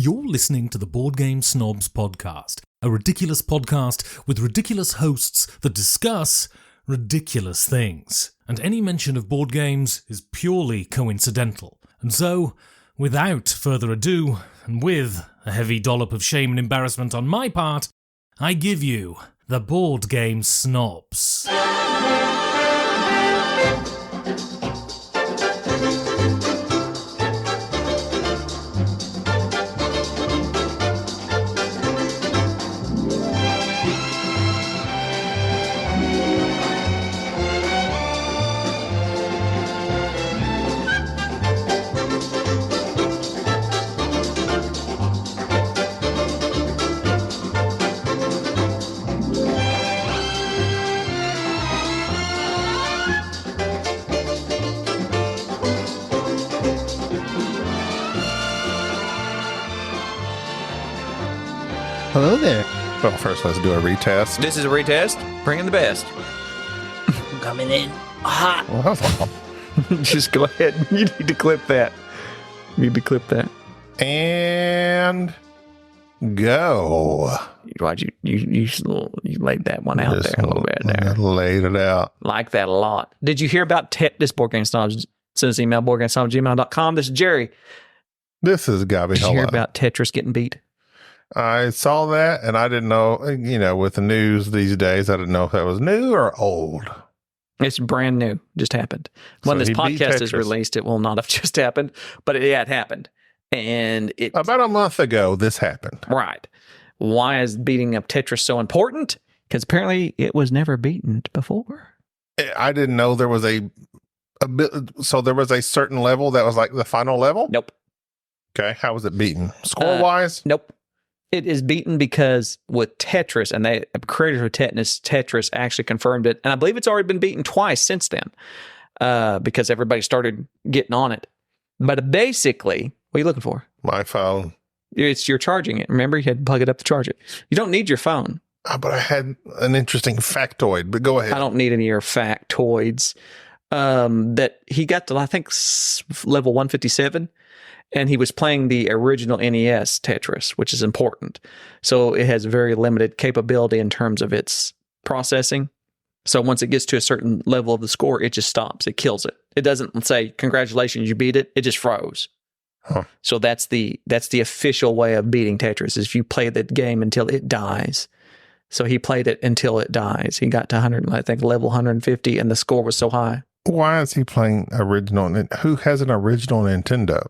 You're listening to the Board Game Snobs podcast, a ridiculous podcast with ridiculous hosts that discuss ridiculous things. And any mention of board games is purely coincidental. And so, without further ado, and with a heavy dollop of shame and embarrassment on my part, I give you the Board Game Snobs. Hello there. Well, first let's do a retest. This is a retest. Bring in the best. Coming in hot. Well, that was all. Just go ahead. You need to clip that. And go. Why'd you laid that one out Just there a little bit there. Laid it out. Like that a lot. Did you hear about this Board Game Snobs? Send us an email, boardgamesnobs@gmail.com. This is Jerry. This is Gaby. Did you hear about Tetris getting beat? I saw that, and I didn't know, with the news these days, I didn't know if that was new or old. It's brand new. Just happened. When this podcast is released, it will not have just happened, but it happened. And about a month ago, this happened. Right. Why is beating up Tetris so important? Because apparently it was never beaten before. I didn't know there was a bit. So there was a certain level that was like the final level? Nope. Okay. How was it beaten? Score-wise? Nope. It is beaten because with Tetris, and the creators of Tetris actually confirmed it, and I believe it's already been beaten twice since then, because everybody started getting on it. But basically, what are you looking for? My phone. You're charging it. Remember, you had to plug it up to charge it. You don't need your phone. But I had an interesting factoid, but go ahead. I don't need any of your factoids. That he got to, I think, level 157. And he was playing the original NES Tetris, which is important. So it has very limited capability in terms of its processing. So once it gets to a certain level of the score, it just stops. It kills it. It doesn't say, congratulations, you beat it. It just froze. Huh. So that's the official way of beating Tetris, is if you play the game until it dies. So he played it until it dies. He got to level 150, and the score was so high. Why is he playing original? Who has an original Nintendo?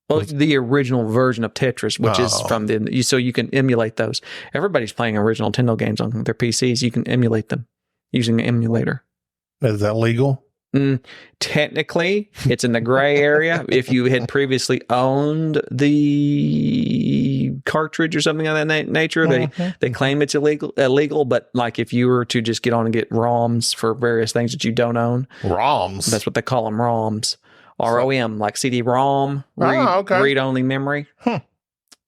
Well, the original version of Tetris, which is from so you can emulate those. Everybody's playing original Nintendo games on their PCs. You can emulate them using an emulator. Is that legal? Technically, it's in the gray area. If you had previously owned the cartridge or something of that nature, they claim it's illegal. But like if you were to just get on and get ROMs for various things that you don't own. ROMs? That's what they call them, ROMs. ROM, like CD-ROM, read-only memory. I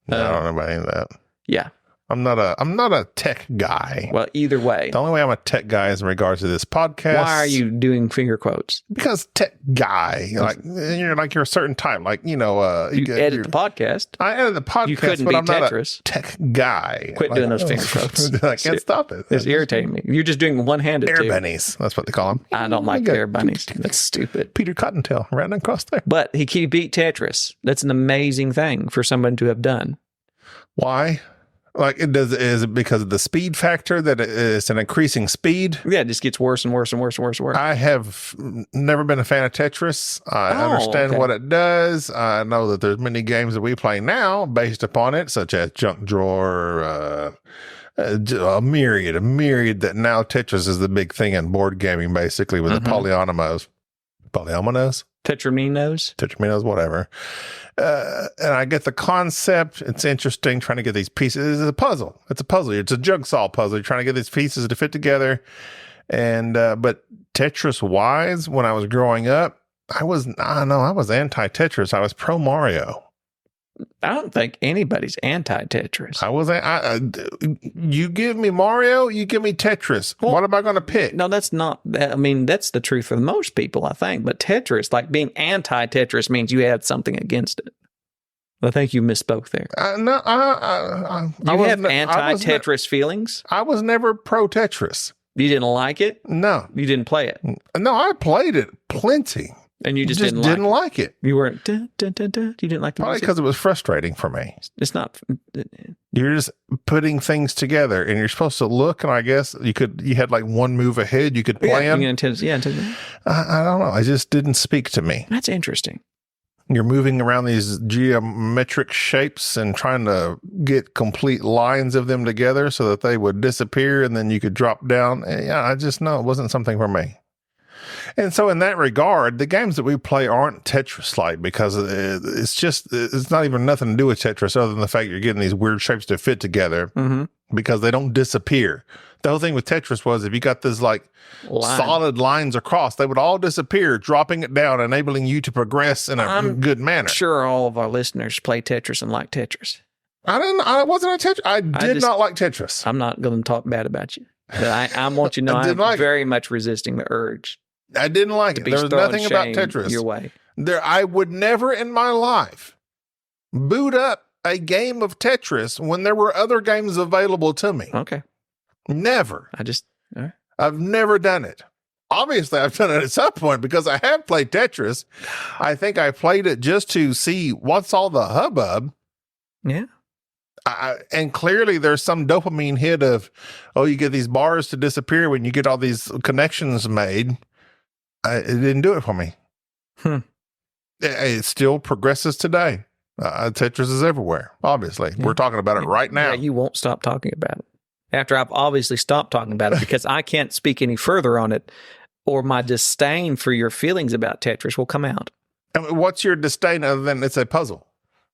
don't know about any of that. Yeah. I'm not a tech guy. Well, either way. The only way I'm a tech guy is in regards to this podcast. Why are you doing finger quotes? Because tech guy, you're a certain type. You edit the podcast. I edit the podcast, you couldn't but beat I'm not Tetris. a tech guy. Quit doing those finger quotes. I can't stop it. It's irritating me. You're just doing one-handed air bunnies. That's what they call them. I don't like air bunnies. That's stupid. Peter Cottontail running across there. But he beat Tetris. That's an amazing thing for someone to have done. Why? Is it because of the speed factor that it's an increasing speed? Yeah, it just gets worse and worse and worse and worse and worse. I have never been a fan of Tetris. I understand what it does. I know that there's many games that we play now based upon it, such as Junk Drawer, a myriad that now Tetris is the big thing in board gaming, basically, with the polyominoes. Tetraminos, whatever. And I get the concept. It's interesting trying to get these pieces. It's a puzzle. It's a jigsaw puzzle. You're trying to get these pieces to fit together. And but Tetris wise, when I was growing up, I was anti-Tetris. I was pro Mario. I don't think anybody's anti-Tetris. You give me Mario, you give me Tetris. Well, what am I going to pick? No, that's not. I mean, that's the truth for most people, I think. But Tetris, like being anti-Tetris, means you had something against it. I think you misspoke there. No, You have anti-Tetris feelings? I was never pro Tetris. You didn't like it? No. You didn't play it? No, I played it plenty. And you just didn't like it. You weren't, dun, dun, dun, dun. You didn't like the Probably music? because it was frustrating for me. It's not. You're just putting things together, and you're supposed to look, and I guess you had like one move ahead. You could plan. Yeah, I don't know. It just didn't speak to me. That's interesting. You're moving around these geometric shapes and trying to get complete lines of them together so that they would disappear, and then you could drop down. And yeah, I just know it wasn't something for me. And so in that regard, the games that we play aren't Tetris-like because it's not even nothing to do with Tetris other than the fact you're getting these weird shapes to fit together because they don't disappear. The whole thing with Tetris was if you got this like solid lines across, they would all disappear, dropping it down, enabling you to progress in a good manner. Sure, all of our listeners play Tetris and like Tetris. I wasn't a Tetris. I did not like Tetris. I'm not going to talk bad about you. But I want you to know I'm very much resisting the urge. I didn't like it. There was nothing about Tetris. Your way. I would never in my life boot up a game of Tetris when there were other games available to me. Okay. Never. All right. I've never done it. Obviously, I've done it at some point because I have played Tetris. I think I played it just to see what's all the hubbub. Yeah. And clearly there's some dopamine hit of, you get these bars to disappear when you get all these connections made. It didn't do it for me. It still progresses today. Tetris is everywhere, obviously. Yeah. We're talking about it right now. Yeah, you won't stop talking about it. After I've obviously stopped talking about it because I can't speak any further on it, or my disdain for your feelings about Tetris will come out. And what's your disdain other than it's a puzzle?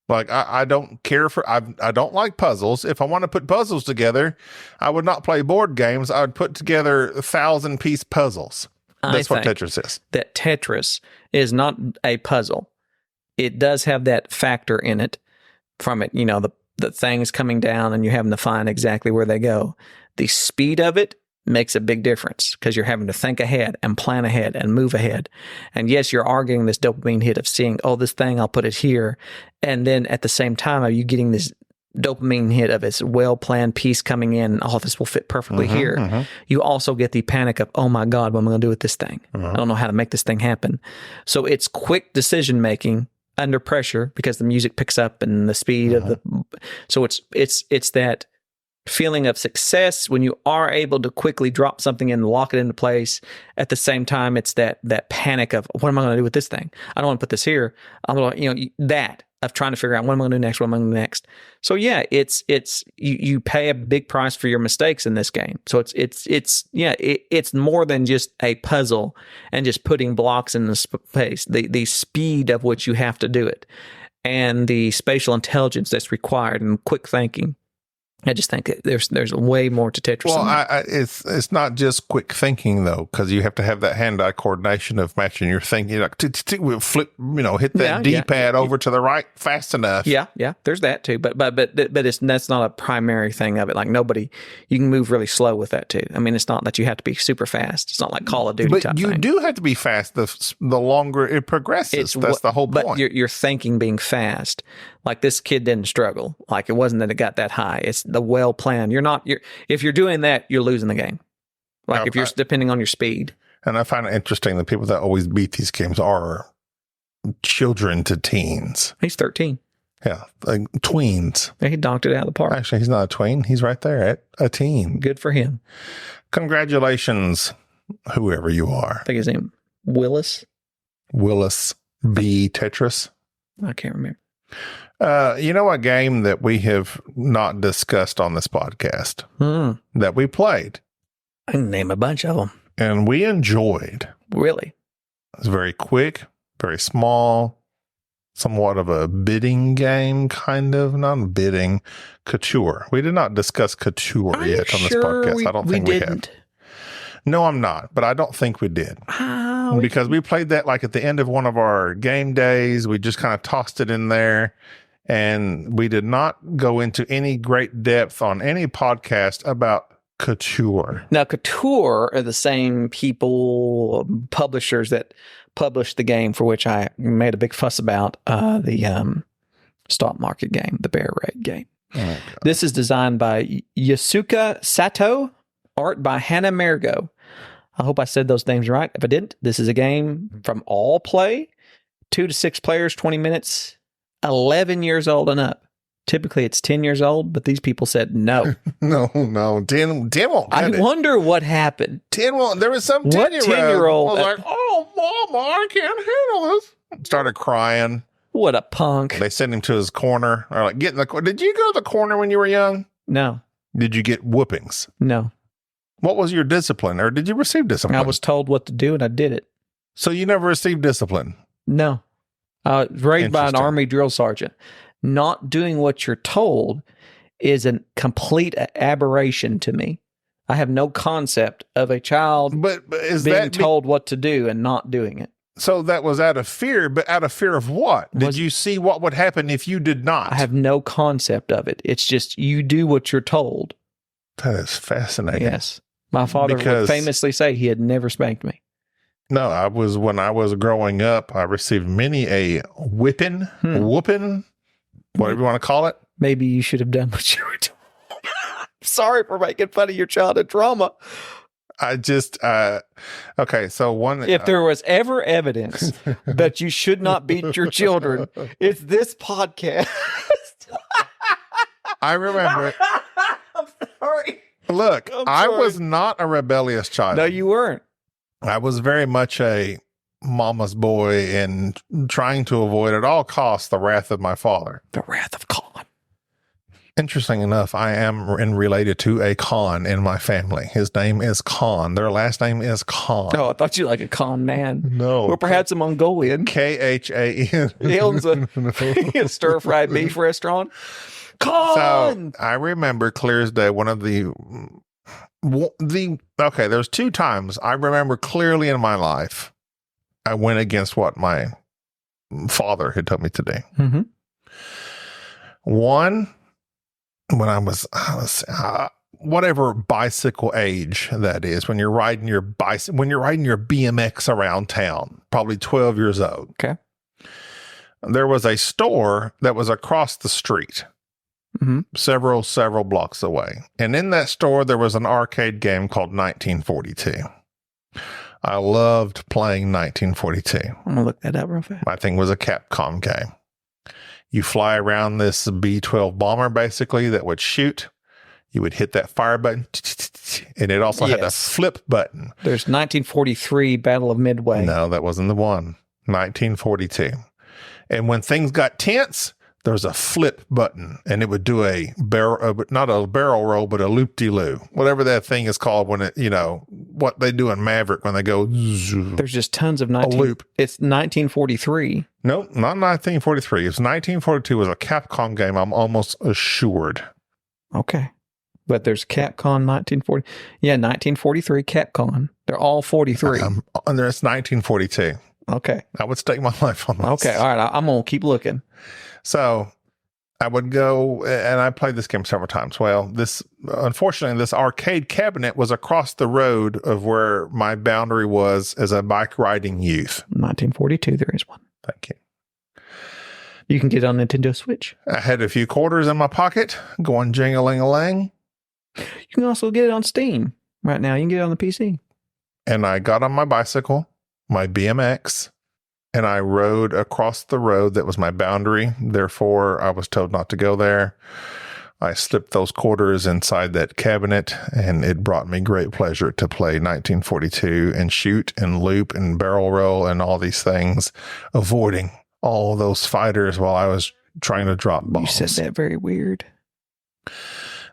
Like, I don't care I don't like puzzles. If I want to put puzzles together, I would not play board games. I would put together 1,000-piece puzzles. That's what Tetris is. That Tetris is not a puzzle. It does have that factor in it from it, the things coming down and you're having to find exactly where they go. The speed of it makes a big difference because you're having to think ahead and plan ahead and move ahead. And yes, you're arguing this dopamine hit of seeing, this thing, I'll put it here. And then at the same time, are you getting this dopamine hit of its well-planned piece coming in, this will fit perfectly here. You also get the panic of, oh my God, what am I going to do with this thing? I don't know how to make this thing happen. So it's quick decision-making under pressure because the music picks up and the speed of the... So it's that feeling of success when you are able to quickly drop something and lock it into place. At the same time, it's that panic of, what am I going to do with this thing? I don't want to put this here. I'm going to, that of trying to figure out what am I going to do next, what am I going to do next. So yeah, it's you pay a big price for your mistakes in this game. So it's more than just a puzzle and just putting blocks in the space. The speed of which you have to do it, and the spatial intelligence that's required, and quick thinking. I just think there's way more to Tetris. Well, it's not just quick thinking though, because you have to have that hand-eye coordination of matching your thinking. Like flip, hit that D-pad over to the right fast enough. Yeah, there's that too. But that's not a primary thing of it. Like you can move really slow with that too. I mean, it's not that you have to be super fast. It's not like Call of Duty type thing. But you do have to be fast the longer it progresses. That's the whole point. But your thinking being fast. Like this kid didn't struggle. Like it wasn't that it got that high. It's the well planned. If you're doing that, you're losing the game. Like if you're depending on your speed. And I find it interesting that people that always beat these games are children to teens. He's 13. Yeah, like tweens. Yeah, he donked it out of the park. Actually, he's not a tween. He's right there at a teen. Good for him. Congratulations, whoever you are. I think his name Willis B. Tetris. I can't remember. A game that we have not discussed on this podcast that we played. I can name a bunch of them. And we enjoyed. Really? It was very quick, very small, somewhat of a bidding game, kind of. Not bidding. Couture. We did not discuss Couture yet on this podcast. I don't think we have. No, I'm not, but I don't think we did. Because we played that like at the end of one of our game days. We just kind of tossed it in there, and we did not go into any great depth on any podcast about Couture. Now, Couture are the same people, publishers that published the game for which I made a big fuss about, the stock market game, the bear raid game. Oh, This is designed by Yasuka Sato, art by Hannah Mergo. I hope I said those names right. If I didn't, this is a game from all play, 2 to 6 players, 20 minutes, 11 years old and up. Typically, it's 10 years old, but these people said no. no. 10 won't get I it. wonder what happened. 10 won't. There was some 10-year-old. 10-year-old was like, oh, Mama, I can't handle this. Started crying. What a punk. They sent him to his corner. Or like, get in the corner. Did you go to the corner when you were young? No, Did you get whoopings? no. What was your discipline? Or did you receive discipline? I was told what to do and I did it. So you never received discipline? No. I was raised by an Interesting. Army drill sergeant. Not doing what you're told is a complete aberration to me. I have no concept of a child But is being that told what to do and not doing it. so that was out of fear, but out of fear of what? Did Was- you see what would happen if you did not? I have no concept of it. It's just you do what you're told. That is fascinating. Yes. My father Because- would famously say he had never spanked me. No, when I was growing up, I received many a whooping, whatever you want to call it. Maybe you should have done what you were doing. Sorry for making fun of your childhood trauma. I just, okay, so one. If there was ever evidence that you should not beat your children, it's this podcast. I remember, I'm sorry. look, I'm I sorry. was not a rebellious child. No, you weren't. I was very much a mama's boy and trying to avoid at all costs the wrath of my father. The wrath of Khan. Interesting enough, I am related to a Khan in my family. His name is Khan. Their last name is Khan. Oh, I thought you like a Khan man. No. Or perhaps a Mongolian. Khan. He owns a stir-fried beef restaurant. So Khan! I remember clear as day one of the okay, there's 2 times I remember clearly in my life I went against what my father had told me to do. Mhm. One, when I was whatever bicycle age that is, when you're riding your when you're riding your BMX around town, probably 12 years old. Okay. There was a store that was across the street. Mhm. Several blocks away. And in that store, there was an arcade game called 1942. I loved playing 1942. I'm going to look that up real fast. My thing was a Capcom game. You fly around this B-12 bomber, basically, that would shoot. You would hit that fire button, and it also had a Yes. flip button. There's 1943 Battle of Midway. No, that wasn't the one. 1942. And when things got tense, there was a flip button, and it would do a barrel, not a barrel roll, but a loop-de-loo, whatever that thing is called when it, what they do in Maverick when they go. There's just tons of a loop. It's 1943. Nope, not 1943. It's 1942 was a Capcom game. I'm almost assured. Okay. But there's Capcom 1940. Yeah, 1943 Capcom. They're all 43. And there's 1942. Okay. I would stake my life on this. Okay. All right. I'm going to keep looking. So I would go, and I played this game several times. Well, unfortunately, this arcade cabinet was across the road of where my boundary was as a bike riding youth. 1942, there is one. Thank you. You can get on Nintendo Switch. I had a few quarters in my pocket going jing-a-ling-a-lang, You can also get it on Steam right now. You can get it on the PC. and I got on my bicycle, my BMX, and I rode across the road that was my boundary. Therefore, I was told not to go there. I slipped those quarters inside that cabinet, and it brought me great pleasure to play 1942 and shoot and loop and barrel roll and all these things, avoiding all those fighters while I was trying to drop bombs. You said that very weird.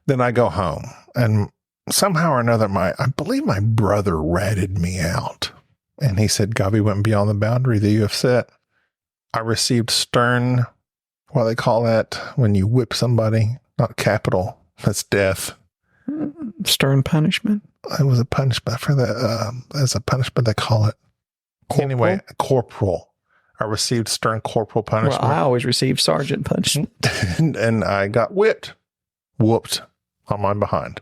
Then I go home, and somehow or another, I believe my brother ratted me out. And he said, Gaby went beyond the boundary that you have set. I received stern, what they call that when you whip somebody, not capital, that's death. Stern punishment. It was a punishment for that. As a punishment, they call it. Corporal? Anyway, corporal. I received stern corporal punishment. Well, I always receive sergeant punishment. and I got whooped on my behind.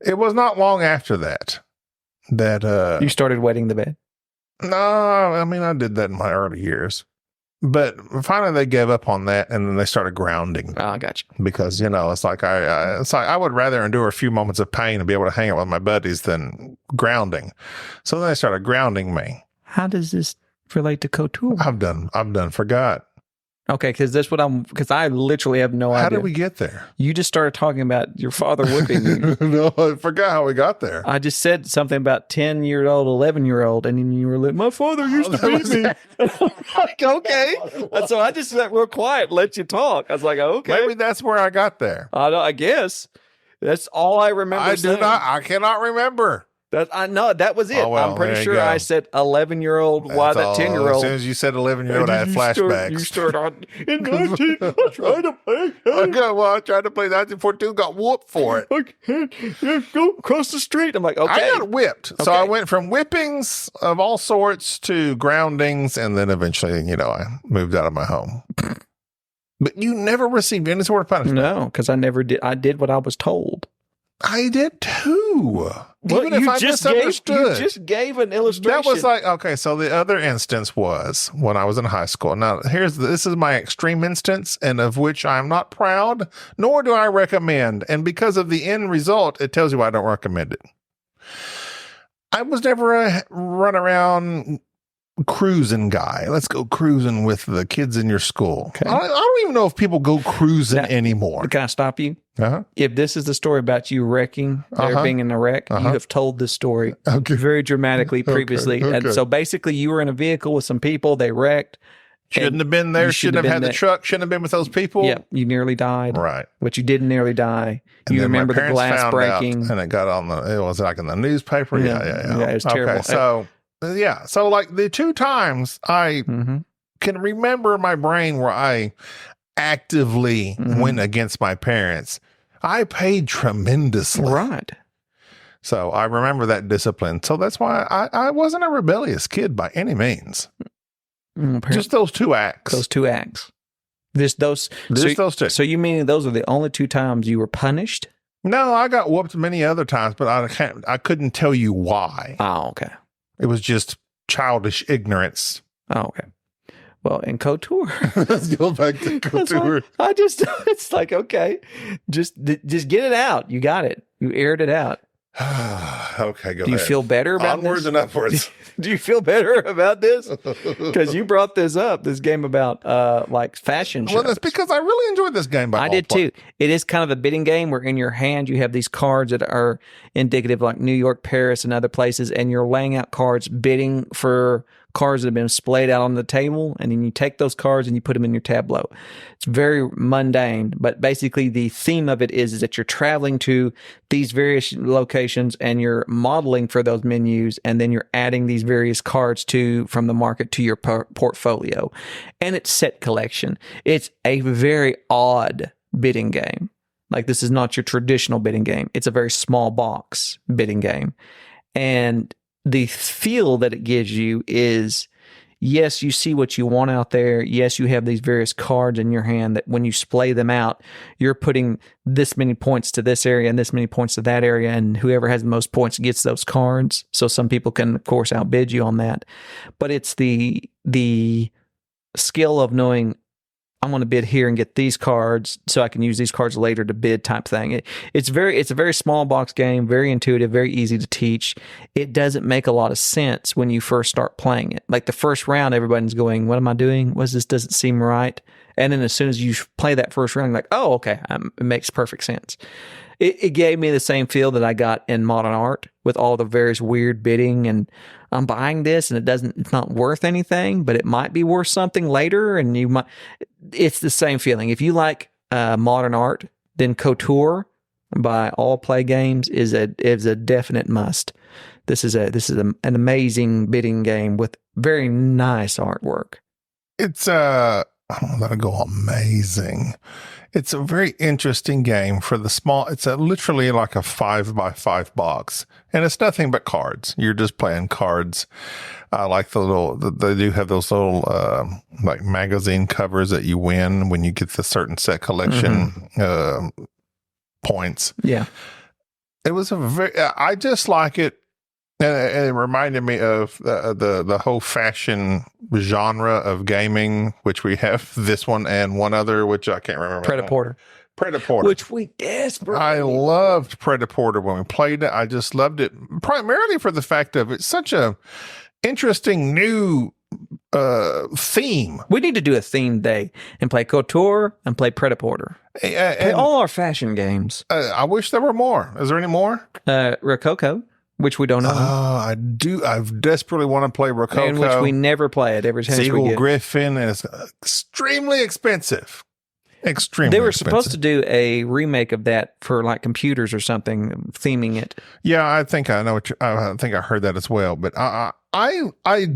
It was not long after that You started wetting the bed. no, I mean, I did that in my early years. But finally they gave up on that, and then they started grounding. Oh, I got you. Because, it's like I would rather endure a few moments of pain and be able to hang out with my buddies than grounding. So then they started grounding me. How does this relate to Couture? I'm done. Forgot. Okay, because I literally have no idea. How did we get there? You just started talking about your father whipping you. No, I forgot how we got there. I just said something about 10-year-old, 11-year-old, and then you were like, my father used to beat me. I'm like, okay. And so I just sat real quiet, let you talk. I was like, okay. Maybe that's where I got there. I guess. That's all I remember I cannot remember. I know that was it. Oh, well, I'm pretty sure I said 11-year-old. Why that 10-year-old? As soon as you said 11-year-old, I had flashbacks. You start on in 19. I tried to play. I tried to play 1942. Got whooped for it. I can't go across the street. I'm like, okay. I got whipped. So I went from whippings of all sorts to groundings, and then eventually, I moved out of my home. But you never received any sort of punishment. No, because I never did. I did what I was told. I did too. Well, Even if I misunderstood. You just gave an illustration. That was like, okay, so the other instance was when I was in high school. Now, this is my extreme instance, and of which I'm not proud, nor do I recommend. And because of the end result, it tells you why I don't recommend it. I was never a run around cruising guy. Let's go cruising with the kids in your school. Okay. I don't even know if people go cruising anymore. Can I stop you? Uh-huh. If this is the story about you wrecking, there being in a wreck, you have told this story very dramatically previously. Okay. And so basically you were in a vehicle with some people, they wrecked. Shouldn't have been there. Shouldn't have had the truck. Shouldn't have been with those people. Yeah, you nearly died. Right. But you didn't nearly die. And you then remember my the glass found breaking. out, and it got it was like in the newspaper. Yeah. Yeah, it was terrible. Okay, so, so like the two times I can remember in my brain where I actively went against my parents, I paid tremendously. Right. So I remember that discipline. So that's why I wasn't a rebellious kid by any means. Just those two acts. Those two acts. Those two. So you mean those are the only two times you were punished? No, I got whooped many other times, but I couldn't tell you why. Oh, okay. It was just childish ignorance. Oh, okay. Well, in Couture. Let's go back to Couture. It's like, okay, just get it out. You got it. You aired it out. Okay, go ahead. Do you feel better about Onwards this? and upwards. Do you feel better about this? Because you brought this game about like fashion shows. Well, that's because I really enjoyed this game. I did too. It is kind of a bidding game where in your hand you have these cards that are indicative, like New York, Paris, and other places, and you're laying out cards, bidding for cards that have been splayed out on the table, and then you take those cards and you put them in your tableau. It's very mundane, but basically the theme of it is that you're traveling to these various locations and you're modeling for those menus, and then you're adding these various cards from the market to your portfolio. And it's set collection. It's a very odd bidding game. Like, this is not your traditional bidding game. It's a very small box bidding game. And the feel that it gives you is, yes, you see what you want out there. Yes, you have these various cards in your hand that when you splay them out, you're putting this many points to this area and this many points to that area, and whoever has the most points gets those cards. So some people can, of course, outbid you on that. But it's the skill of knowing, I'm going to bid here and get these cards so I can use these cards later to bid type thing. It's a very small box game, very intuitive, very easy to teach. It doesn't make a lot of sense when you first start playing it. Like the first round, everybody's going, what am I doing? This doesn't seem right. And then as soon as you play that first round, you're like, oh, okay, it makes perfect sense. It gave me the same feel that I got in modern art with all the various weird bidding, and I'm buying this and it's not worth anything, but it might be worth something later. And it's the same feeling. If you like modern art, then Couture by All Play Games is a definite must. This is an amazing bidding game with very nice artwork. It's I don't know that'll go amazing. It's a very interesting game for the small. It's literally like a 5x5 box, and it's nothing but cards. You're just playing cards. I like they do have those little like magazine covers that you win when you get the certain set collection points. Yeah. It was I just like it And it reminded me of the whole fashion genre of gaming, which we have this one and one other, which I can't remember. Predaporter. Which we desperately. I loved Predaporter when we played it. I just loved it primarily for the fact of it's such a interesting new theme. We need to do a theme day and play Couture and play Predaporter. Play all our fashion games. I wish there were more. Is there any more? Rococo, which we don't know. I do. I desperately want to play Rococo. And which we never play it every chance we get. Griffin is extremely expensive. Extremely They were expensive. supposed to do a remake of that for like computers or something, theming it. Yeah, I think I know I think I heard that as well. But I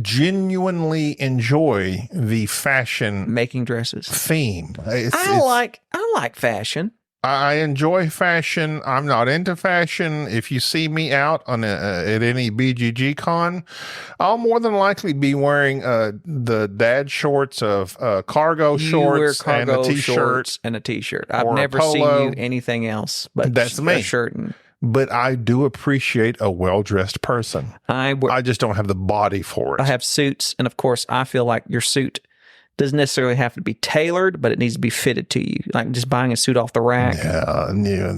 genuinely enjoy the fashion Making dresses. theme. I like fashion. I enjoy fashion. I'm not into fashion. If you see me out on at any BGG con, I'll more than likely be wearing the dad shorts of cargo shorts and a t-shirt. And a t-shirt. I've or a never seen polo. you anything else but That's me. a shirt. But I do appreciate a well-dressed person. I just don't have the body for it. I have suits, and of course, I feel like your suit doesn't necessarily have to be tailored, but it needs to be fitted to you. Like just buying a suit off the rack. Yeah,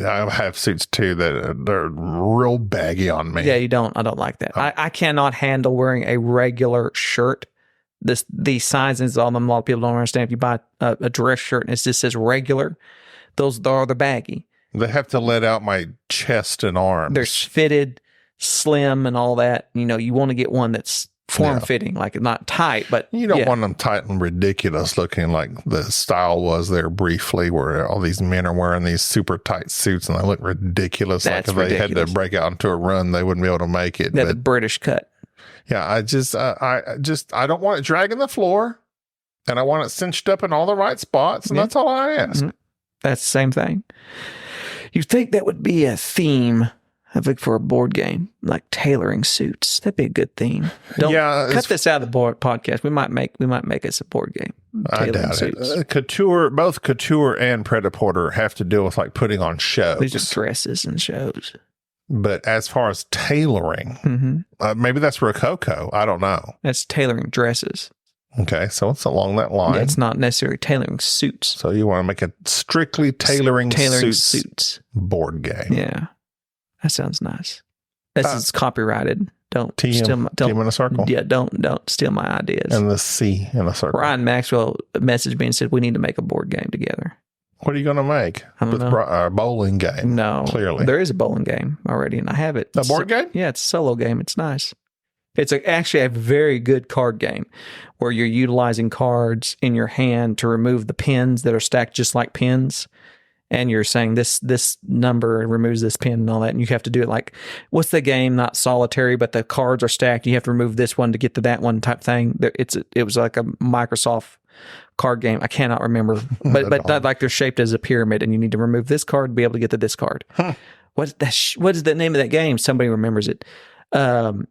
I have suits too that they're real baggy on me. Yeah, you don't. I don't like that. I cannot handle wearing a regular shirt. These sizes on them, a lot of people don't understand. If you buy a dress shirt and it just says regular, those are the baggy. They have to let out my chest and arms. They're fitted, slim, and all that. You know, you want to get one that's form-fitting, like not tight, but you don't want them tight and ridiculous looking like the style was there briefly, where all these men are wearing these super tight suits and they look ridiculous. That's like if ridiculous. they had to break out into a run, they wouldn't be able to make it. They're the British cut. Yeah, I don't want it dragging the floor, and I want it cinched up in all the right spots, and that's all I ask. Mm-hmm. That's the same thing. You'd think that would be a theme, I think, for a board game, like tailoring suits. That'd be a good theme. Don't cut this out of the podcast. We might make us a board game. I doubt it. Couture, both Couture and Predaporter have to deal with like putting on shows. These are dresses and shows. But as far as tailoring, maybe that's Rococo. I don't know. That's tailoring dresses. Okay, so it's along that line. Yeah, it's not necessarily tailoring suits. So you want to make a strictly tailoring suits board game. Yeah. That sounds nice. This is copyrighted. Don't TM, steal my, TM in a circle. Yeah, don't steal my ideas. And the C in a circle. Ryan Maxwell messaged me and said we need to make a board game together. What are you going to make? I don't know. A bowling game. No, clearly there is a bowling game already, and I have it. A board game? Yeah, it's a solo game. It's nice. It's actually a very good card game where you're utilizing cards in your hand to remove the pins that are stacked just like pins. And you're saying this number removes this pin and all that. And you have to do it like, what's the game? Not solitary, but the cards are stacked. You have to remove this one to get to that one type thing. It was like a Microsoft card game. I cannot remember. But like they're shaped as a pyramid and you need to remove this card to be able to get to this card. Huh. What is the name of that game? Somebody remembers it. Seven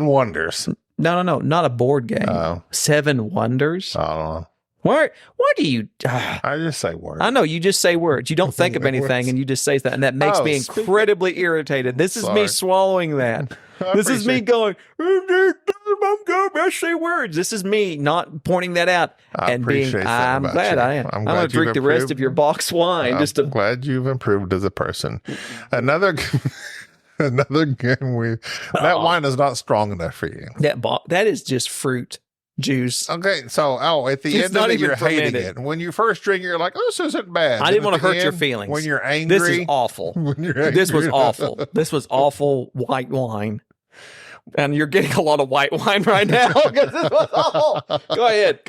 Wonders. No, not a board game. Oh. 7 Wonders. I don't know. Why do you? I just say words. I know you just say words. You don't think of anything, and you just say that, and that makes me incredibly irritated. This is me swallowing that. This is me going. I say words. This is me not pointing that out and being. I'm glad I am. I'm going to drink the rest of your box wine. I'm glad you've improved as a person. Another game that wine is not strong enough for you. That is just fruit juice. Okay, so at the end of it, you're hating it. When you first drink it, you're like, "Oh, this isn't bad." I didn't want to hurt your feelings. When you're angry, this is awful. When you're angry, this was awful. This was awful white wine, and you're getting a lot of white wine right now because this was awful. Go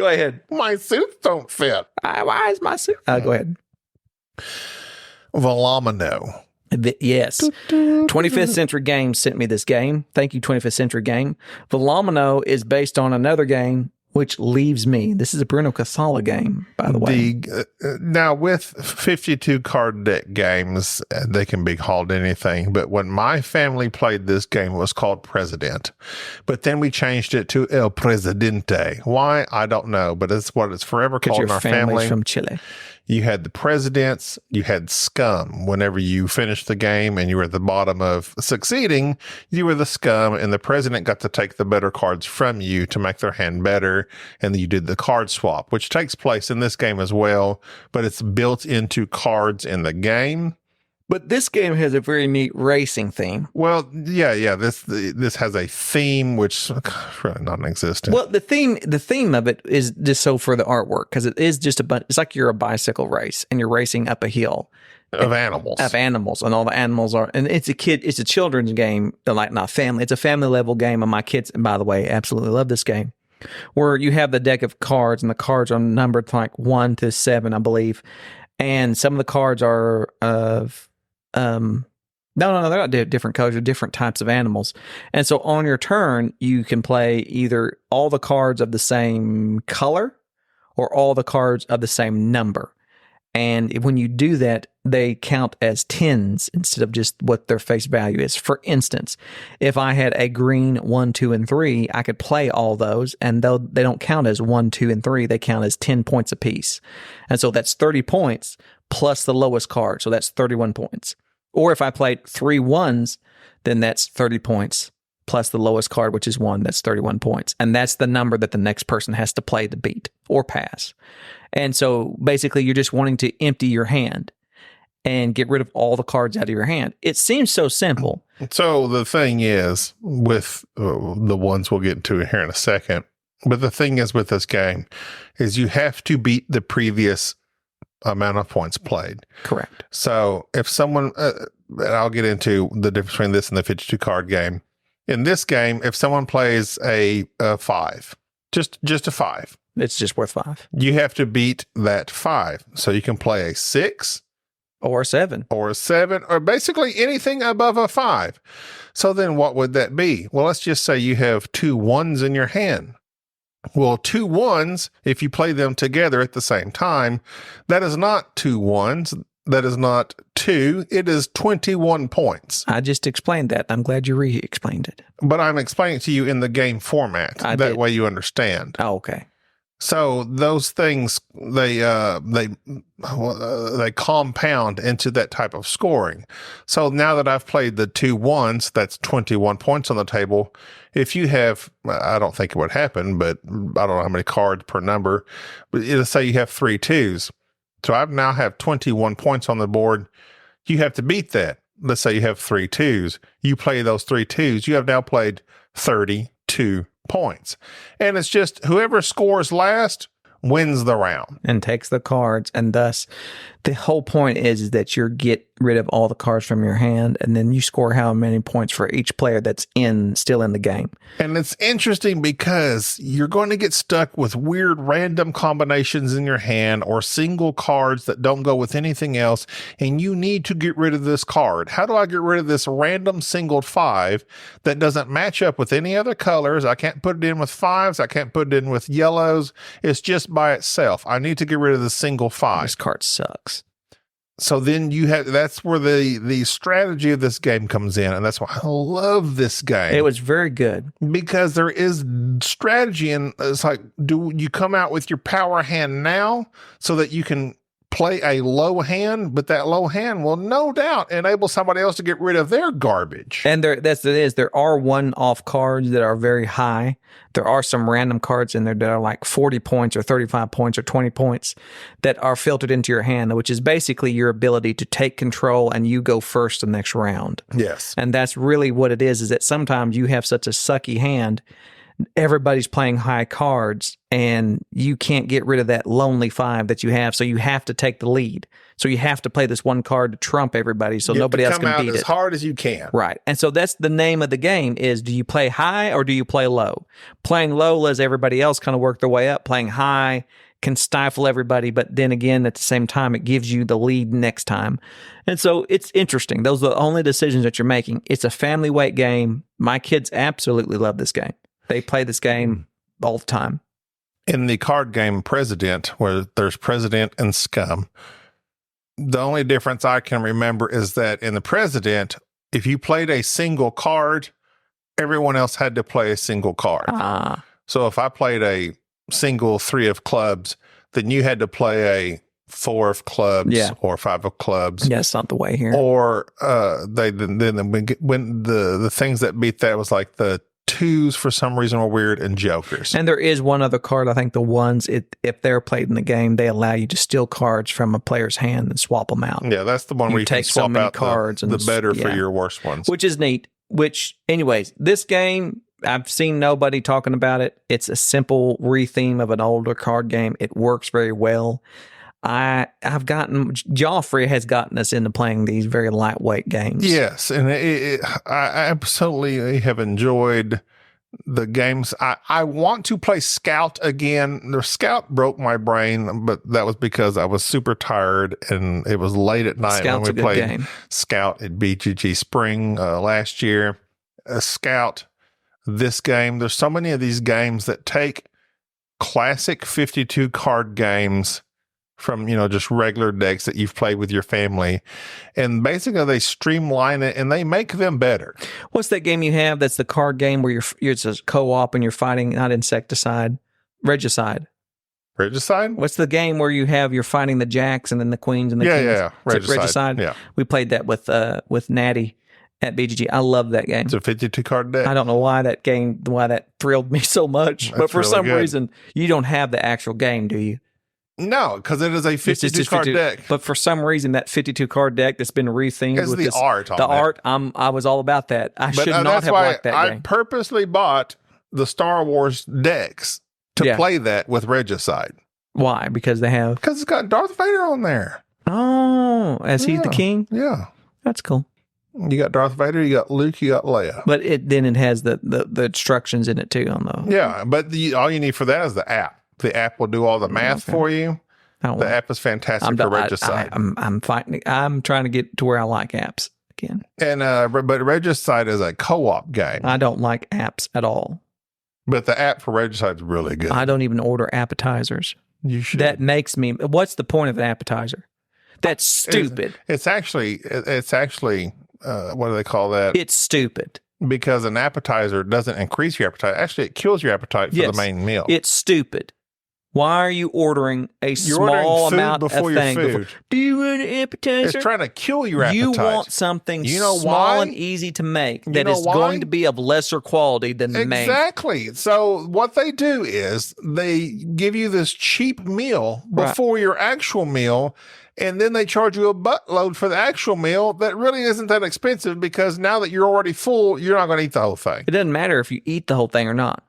ahead. My suits don't fit. Why is my suit? Go ahead. Velonimo. Yes. 25th Century Games sent me this game. Thank you, 25th Century Game. Velonimo is based on another game, which leaves me. This is a Bruno Casala game, by the way. Now, with 52 card deck games, they can be called anything. But when my family played this game, it was called President. But then we changed it to El Presidente. Why? I don't know. But it's what it's forever called in our family. From Chile. You had the presidents, you had scum. Whenever you finished the game and you were at the bottom of succeeding, you were the scum, and the president got to take the better cards from you to make their hand better. And then you did the card swap, which takes place in this game as well, but it's built into cards in the game. But this game has a very neat racing theme. Well, yeah. This has a theme which is really non-existent. Well, the theme of it is just so for the artwork, because it is just it's like you're a bicycle race and you're racing up a hill of animals, and all the animals are, and it's a children's game, like not family. It's a family level game, and my kids, and by the way, absolutely love this game. Where you have the deck of cards, and the cards are numbered like 1 to 7, I believe, and some of the cards are of no, they're not different colors, they're different types of animals. And so on your turn, you can play either all the cards of the same color or all the cards of the same number. And when you do that, they count as tens instead of just what their face value is. For instance, if I had a green 1, 2, and 3, I could play all those, and though they don't count as 1, 2, and 3, they count as 10 points apiece. And so that's 30 points plus the lowest card. So that's 31 points. Or if I played 3 1s, then that's 30 points plus the lowest card, which is 1. That's 31 points. And that's the number that the next person has to play to beat or pass. And so basically you're just wanting to empty your hand and get rid of all the cards out of your hand. It seems so simple. So the thing is with the ones we'll get to here in a second, but the thing is with this game is you have to beat the previous amount of points played. Correct. So if someone, and I'll get into the difference between this and the 52 card game. In this game, if someone plays a 5, just a 5, it's just worth 5. You have to beat that 5. So you can play a 6 or a 7 or a 7 or basically anything above a 5. So then what would that be? Well, let's just say you have 2 1s in your hand. Well, 2 1s, if you play them together at the same time, that is not 2 1s. That is not 2. It is 21 points. I just explained that. I'm glad you re-explained it. But I'm explaining it to you in the game format. That way you understand. Oh, okay. So those things, they compound into that type of scoring. So now that I've played the 2 1s, that's 21 points on the table. If you have, I don't think it would happen, but I don't know how many cards per number, but it'll say you have 3 2s. So I now have 21 points on the board. You have to beat that. Let's say you have 3 2s. You play those 3 2s. You have now played 32 points. And it's just whoever scores last wins the round. And takes the cards. And thus, the whole point is that you get rid of all the cards from your hand, and then you score how many points for each player that's still in the game. And it's interesting because you're going to get stuck with weird random combinations in your hand or single cards that don't go with anything else, and you need to get rid of this card. How do I get rid of this random singled 5 that doesn't match up with any other colors? I can't put it in with 5s. I can't put it in with yellows. It's just by itself. I need to get rid of the single 5. This card sucks. So then that's where the strategy of this game comes in. And that's why I love this game. It was very good. Because there is strategy, and it's like, do you come out with your power hand now so that you can play a low hand, but that low hand will no doubt enable somebody else to get rid of their garbage. And there are one-off cards that are very high. There are some random cards in there that are like 40 points or 35 points or 20 points that are filtered into your hand, which is basically your ability to take control and you go first the next round. Yes. And that's really what it is that sometimes you have such a sucky hand, everybody's playing high cards and you can't get rid of that lonely 5 that you have. So you have to take the lead. So you have to play this one card to trump everybody so nobody else can beat it. Come out as hard as you can. Right. And so that's the name of the game is, do you play high or do you play low? Playing low lets everybody else kind of work their way up. Playing high can stifle everybody, but then again, at the same time, it gives you the lead next time. And so it's interesting. Those are the only decisions that you're making. It's a family weight game. My kids absolutely love this game. They play this game all the time. In the card game President, where there's President and Scum, the only difference I can remember is that in the President, if you played a single card, everyone else had to play a single card. So if I played a single 3 of clubs, then you had to play a 4 of clubs Yeah. or 5 of clubs. Yeah, it's not the way here. Or when the things that beat that was like the 2s for some reason were weird, and jokers. And there is one other card. I think the ones, if they're played in the game, they allow you to steal cards from a player's hand and swap them out. Yeah, that's the one You where you can take so swap many out cards the and better for yeah. your worst ones. Which is neat. Which, anyways, this game, I've seen nobody talking about it. It's a simple retheme of an older card game. It works very well. Joffrey has gotten us into playing these very lightweight games. Yes, and I absolutely have enjoyed the games. I want to play Scout again. The Scout broke my brain, but that was because I was super tired and it was late at night Scout's when we played Scout at BGG Spring last year. Scout, this game, there's so many of these games that take classic 52 card games from, just regular decks that you've played with your family. And basically they streamline it and they make them better. What's that game you have that's the card game where it's a co-op and you're fighting, not insecticide, regicide? Regicide? What's the game where you're fighting the jacks and then the queens and the kings? Yeah. Regicide. Yeah. We played that with Natty at BGG. I love that game. It's a 52 card deck. I don't know why that thrilled me so much, but for really some good. reason, you don't have the actual game, do you? No, because it is a 52 card deck. But for some reason, that 52 card deck that's been rethemed It's with the art on the that. art. I was all about that. I should not that's have why liked that I game. purposely bought the Star Wars decks to play that with Regicide. Why? Because they have. Because it's got Darth Vader on there. Oh, as he's the king. Yeah. That's cool. You got Darth Vader, you got Luke, you got Leia. But it has the instructions in it too on the. Yeah, but all you need for that is the app. The app will do all the math for you. The app is fantastic for Regicide. I'm fighting. I'm trying to get to where I like apps again. And but Regicide is a co-op game. I don't like apps at all. But the app for Regicide is really good. I don't even order appetizers. You should. That makes me. What's the point of an appetizer? That's stupid. It's actually. What do they call that? It's stupid. Because an appetizer doesn't increase your appetite. Actually, it kills your appetite for the main meal. It's stupid. Why are you ordering small amount of thing? Food. Do you want an appetizer? It's trying to kill your appetite. You want something small why? and easy to make that is going to be of lesser quality than the main. Exactly. So what they do is they give you this cheap meal before your actual meal, and then they charge you a buttload for the actual meal that really isn't that expensive because now that you're already full, you're not going to eat the whole thing. It doesn't matter if you eat the whole thing or not.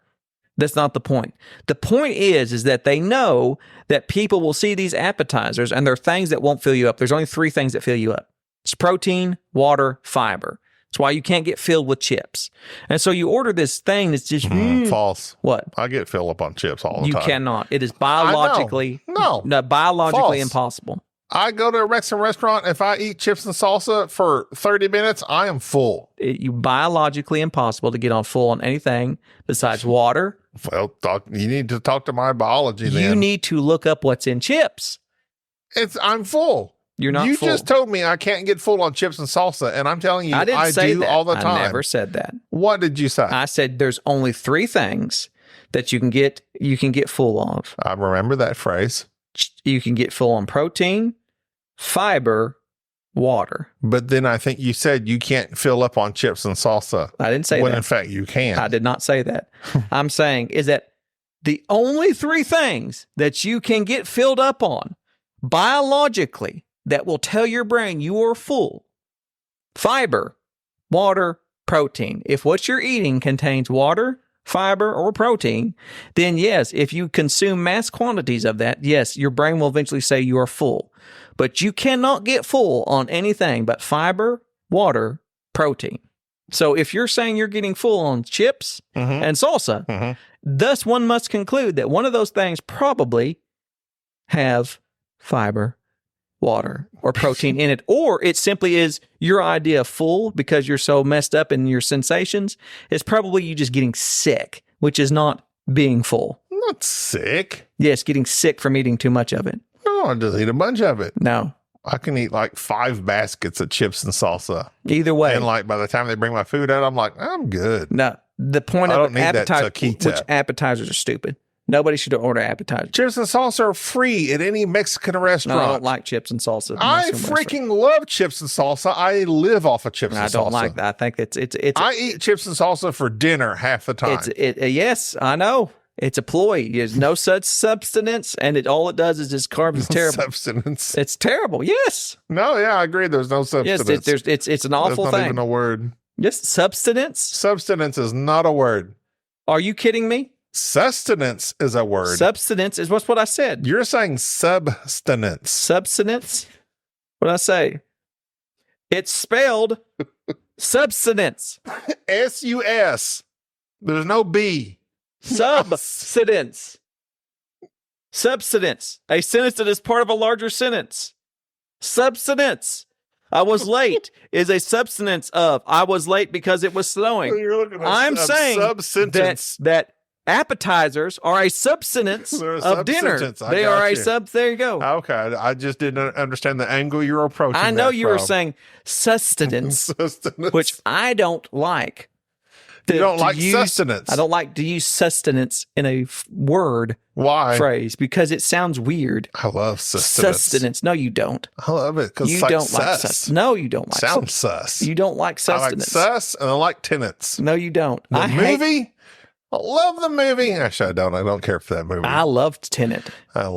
That's not the point. The point is that they know that people will see these appetizers and they're things that won't fill you up. There's only 3 things that fill you up. It's protein, water, fiber. That's why you can't get filled with chips. And so you order this thing that's just... False. What? I get filled up on chips all the time. You cannot. It is biologically... biologically impossible. I go to a Mexican restaurant. If I eat chips and salsa for 30 minutes, I am full. You biologically impossible to get on full on anything besides water. Well, you need to talk to my biology then. You need to look up what's in chips. I'm full. You're not You full. just told me I can't get full on chips and salsa, and I'm telling you, I didn't say do that. all the time. I never said that. What did you say? I said there's only 3 things that you can get full of. I remember that phrase. You can get full on protein, fiber, water. But then I think you said you can't fill up on chips and salsa. I didn't say when that. in fact you can. I did not say that. I'm saying is that the only 3 things that you can get filled up on biologically that will tell your brain you are full: fiber, water, protein. If what you're eating contains water, fiber, or protein, then yes, if you consume mass quantities of that, yes, your brain will eventually say you are full. But you cannot get full on anything but fiber, water, protein. So if you're saying you're getting full on chips and salsa, thus one must conclude that one of those things probably have fiber, water, or protein in it, or it simply is your idea of full because you're so messed up in your sensations. It's probably you just getting sick, which is not being full. I'm not sick. Yes, getting sick from eating too much of it. No, I just eat a bunch of it. No. I can eat like 5 baskets of chips and salsa. Either way. And like by the time they bring my food out, I'm like, I'm good. No. The point I of don't need that appetizer, taquita. which appetizers are stupid. Nobody should order appetizers. Chips and salsa are free at any Mexican No, restaurant. I don't like chips and salsa. I freaking love chips and salsa. I live off of chips and salsa. I don't like that. I think it's. I eat chips and salsa for dinner half the time. Yes, I know. It's a ploy. There's no such substance, and all it does is just carbs. It's terrible. Substance. It's terrible. Yes. No, yeah, I agree. There's no substance. Yes, it's an awful That's not thing. even a word. Yes, substance. Substance is not a word. Are you kidding me? Sustenance is a word. Substance is what I said. You're saying substance. Substance. What did I say? It's spelled substance. S-U-S. There's no B. Substance. Substance. A sentence that is part of a larger sentence. Substance. I was late is a substance of I was late because it was snowing. You're looking at I'm saying sub-sentence. that appetizers are a substance of dinner. They are a sub. There you go. Okay, I just didn't understand the angle you're approaching. I know that you were from. saying sustenance, Sustenance. which I don't like. You don't like sustenance. I don't like to use sustenance in a word Why? phrase because it sounds weird. I love sustenance. Sustenance. No, you don't. I love it because You it's like don't sus. like sustenance. No, you don't like Sounds sustenance. sus. You don't like I like sustenance. sus and I like tenants. No, you don't. The I hate- movie? I love the movie. Actually, I don't. I don't care for that movie. I loved Tenet. I did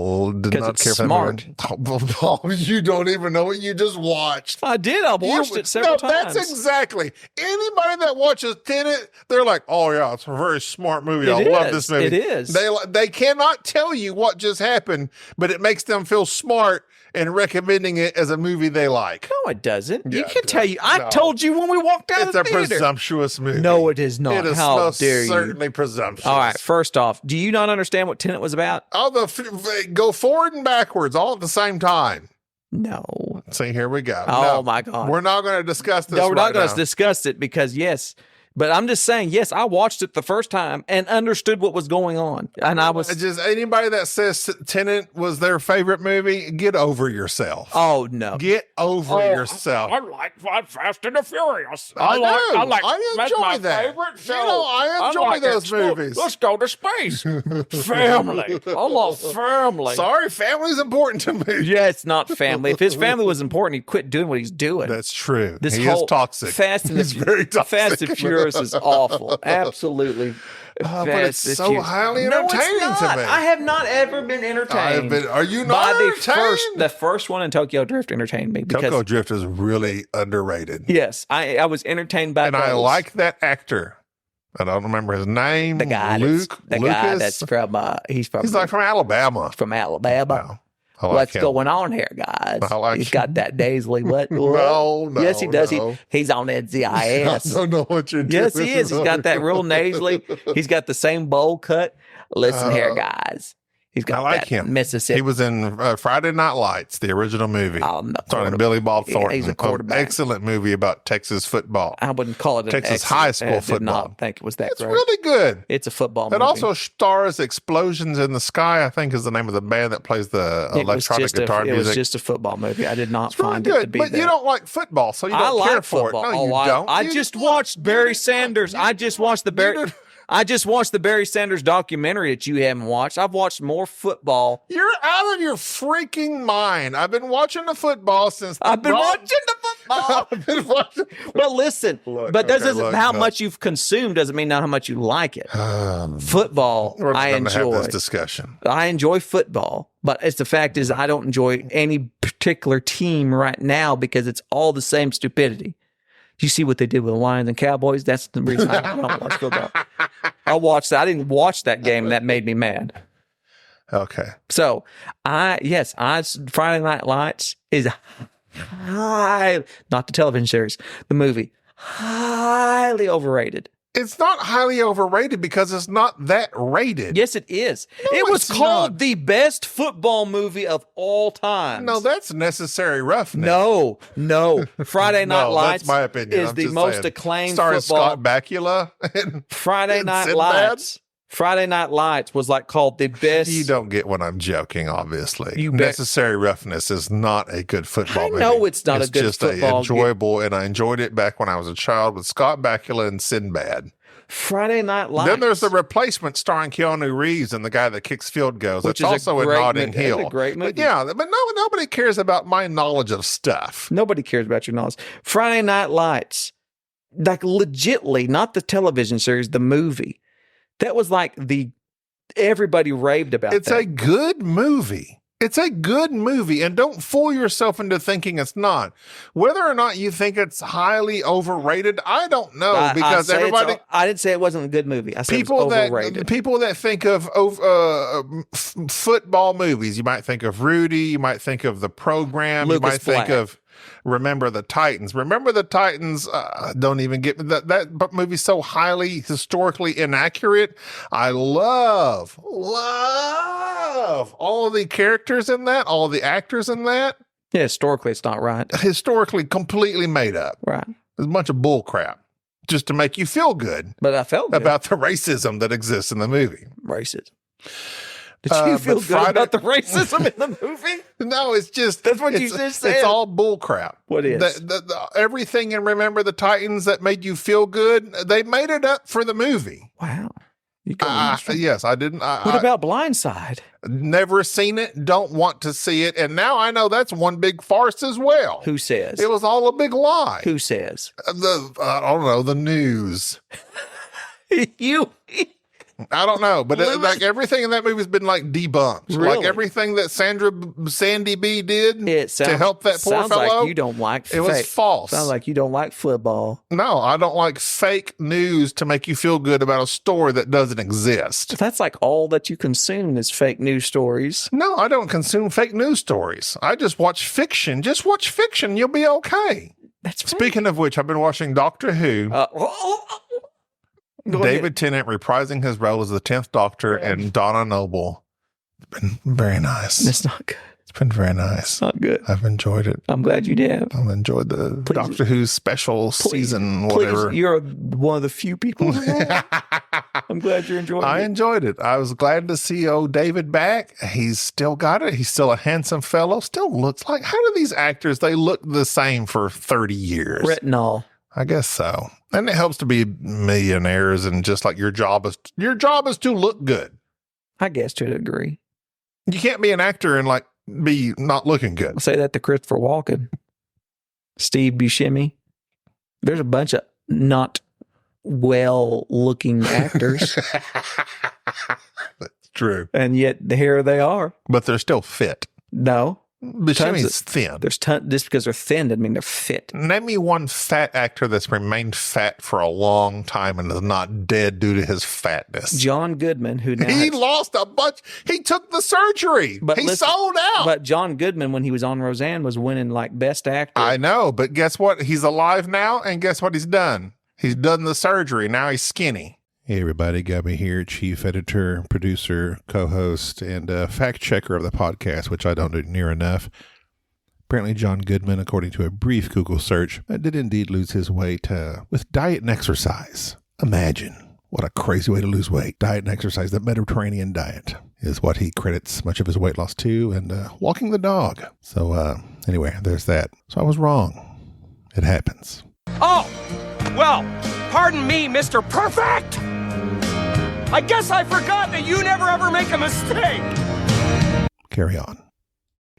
'Cause not it's care for smart. that movie. Oh, you don't even know what you just watched. I did. I watched it several times. That's exactly. Anybody that watches Tenet, they're like, "Oh yeah, it's a very smart movie. I It love is. this movie." It is. They cannot tell you what just happened, but it makes them feel smart and recommending it as a movie they like. No, it doesn't. You Yeah, can it tell does. you. I No. told you when we walked out It's of a the theater. presumptuous movie. No, it is not. It is How most dare you? certainly presumptuous. All right. First off, do you not understand what Tenet was about? All go forward and backwards all at the same time. No. See, here we go. Oh No, my God. we're not going to discuss this. No, we're not going now. to discuss it because yes, but I'm just saying yes. I watched it the first time and understood what was going on, and I was. Just anybody that says Tenet was their favorite movie, get over yourself. Oh no. Get over yourself. I like Fast and the Furious. I do. I I that's my enjoy that. favorite show. You know, I enjoy like those explore- movies. Let's go to space. Family. I love family. Sorry, family's important to me. Yeah, it's not family. If his family was important, he'd quit doing what he's doing. That's true. This he whole is toxic. Fast and He's very toxic. Fast and Furious is awful. Absolutely. But it's Fast and so Furious. highly No, it's entertaining not. to me. I have not ever been entertained. Are you not by entertained? the first one in Tokyo Drift entertained me because Coco Drift is really underrated. yes, I was entertained by And I those. like that actor. I don't remember his name. the guy. Lucas. Guy that's from he's like from Alabama. from Alabama. Wow. I like What's him. going on here, guys? I like He's him. got that Daisley what? No, yes, he does. no. He's on NCIS. I don't know what you're doing. Yes, he is. He's got that real nasally. He's got the same bowl cut. Listen here, guys. He's got I like that him. Mississippi. He was in Friday Night Lights, the original movie. Oh, no, Starring Billy Bob Yeah, Thornton. he's a quarterback. Excellent movie about Texas football. I wouldn't call it an Texas excellent- high school I did football. not think it was that It's great. really good. It's a football It movie. also stars Explosions in the Sky, I think is the name of the band that plays the It was electronic just guitar It was music. just a football movie. I did not It's really find it to good, be but that. you don't like football, so you I don't like care for football. it. No, you don't. I You just don't. watched Barry You Sanders. don't. I just watched the Barry. You I just watched the Barry Sanders documentary that you haven't watched. I've watched more football. You're out of your freaking mind. I've been watching the football since. I've been watching the football. I've been watching. Well, listen, Look, but that okay, doesn't look, how no. much you've consumed doesn't mean not how much you like it. Football, We're just I going to have enjoy. this discussion. I enjoy football, but it's the fact is I don't enjoy any particular team right now because it's all the same stupidity. Do you see what they did with the Lions and Cowboys? That's the reason I don't watch football. I watched that. I didn't watch that game. That made me mad. Okay. So Friday Night Lights is high, not the television series, the movie, highly overrated. It's not highly overrated because it's not that rated. Yes, it is. No, it was it's called not. the best football movie of all time. No, that's necessary roughness. No. Friday Night No, Lights that's my opinion. is I'm the just most saying. acclaimed Starring football. Scott Bakula. and- Friday and Night Sinbad. Lights. Friday Night Lights was like called the best. You don't get when I'm joking, obviously. You bet. Necessary roughness is not a good football I movie. know it's not a good just football enjoyable, and I enjoyed it back when I was a child with Scott Bakula and Sinbad. Friday Night Lights. Then there's the replacement starring Keanu Reeves and the guy that kicks field goals. Which It's is a also in great Notting movie. Hill. It's a great movie. But nobody cares about my knowledge of stuff. Nobody cares about your knowledge. Friday Night Lights, like legitly, not the television series, the movie. That was like everybody raved about It's that. a good movie. It's a good movie, and don't fool yourself into thinking it's not. Whether or not you think it's highly overrated, I don't know, because everybody. I didn't say it wasn't a good movie. I said it was overrated. People that think of football movies, you might think of Rudy, you might think of The Program, you might think of Remember the Titans. Remember the Titans, don't even get that movie's so highly historically inaccurate. I love all the characters in that, all the actors in that. Yeah, historically, it's not right. Historically, completely made up. Right. It's a bunch of bull crap just to make you feel good But I felt good. about the racism that exists in the movie. Racism. Did you feel good about the racism in the movie? No, it's just That's what you just said. It's all bull crap. What is? Everything in Remember the Titans that made you feel good, they made it up for the movie. Wow. You got Yes, I didn't. What about Blindside? Never seen it, don't want to see it, and now I know that's one big farce as well. Who says? It was all a big lie. Who says? I don't know, the news. You. I don't know, but like everything in that movie has been like debunked. Really? Like everything that Sandy B did to help that poor sounds fellow. Like you don't like it was false. Sounds like you don't like football. No, I don't like fake news to make you feel good about a story that doesn't exist. That's like all that you consume is fake news stories. No, I don't consume fake news stories. I just watch fiction. Just watch fiction. You'll be okay. That's right. Speaking of which, I've been watching Doctor Who. David Tennant reprising his role as the 10th Doctor and Donna Noble. It's been very nice. It's not good. It's been very nice. It's not good. I've enjoyed it. I'm glad you did. I've enjoyed the Doctor Who special season, whatever. You're one of the few people. I'm glad you're enjoying it. I enjoyed it. I was glad to see old David back. He's still got it. He's still a handsome fellow. Still looks like, how do these actors, they look the same for 30 years? Retinol. I guess so. And it helps to be millionaires, and just like your job is to look good. I guess to a degree. You can't be an actor and like be not looking good. I'll say that to Christopher Walken, Steve Buscemi. There's a bunch of not well-looking actors. That's true. And yet here they are. But they're still fit. No. Buscemi's thin. Just because they're thin doesn't mean they're fit. Name me one fat actor that's remained fat for a long time and is not dead due to his fatness. John Goodman, who now he lost a bunch. He took the surgery. He sold out. But John Goodman, when he was on Roseanne, was winning like best actor. I know, but guess what? He's alive now, and guess what he's done? He's done the surgery. Now he's skinny. Hey everybody, Gaby here, chief editor, producer, co-host, and fact checker of the podcast, which I don't do near enough. Apparently John Goodman, according to a brief Google search, did indeed lose his weight with diet and exercise. Imagine what a crazy way to lose weight. Diet and exercise, the Mediterranean diet, is what he credits much of his weight loss to, and walking the dog. So anyway, there's that. So I was wrong. It happens. Oh, well, pardon me, Mr. Perfect. I guess I forgot that you never ever make a mistake. Carry on.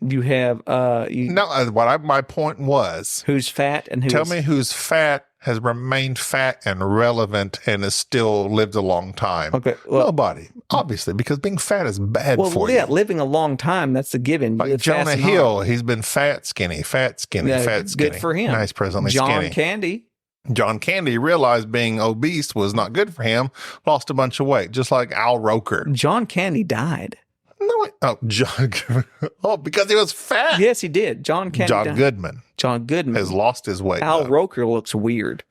You have my point was, who's fat and who's... Tell me who's fat, has remained fat and relevant, and has still lived a long time. Okay, well, nobody, obviously, because being fat is bad for you. Living a long time, that's the given. Like Jonah Hill, he's been fat, skinny, fat, skinny, fat, skinny. Good for him. Nice, presently skinny. John Candy realized being obese was not good for him, lost a bunch of weight, just like Al Roker. John Candy died. Because he was fat. Yes, he did. John Goodman. John Goodman has lost his weight. Al Roker looks weird.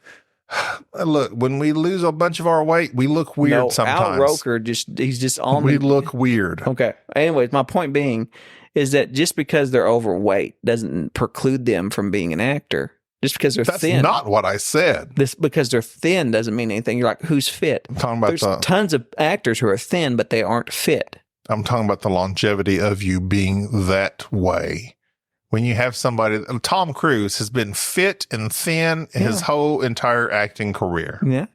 Look, when we lose a bunch of our weight, we look weird sometimes. Al Roker he's just on. We look weird. Okay. Anyways, my point being is that just because they're overweight doesn't preclude them from being an actor. Just because they're thin. That's not what I said. Because they're thin doesn't mean anything. You're like, who's fit? I'm talking about There's tons of actors who are thin, but they aren't fit. I'm talking about the longevity of you being that way. When you have somebody, Tom Cruise has been fit and thin his whole entire acting career. Yeah.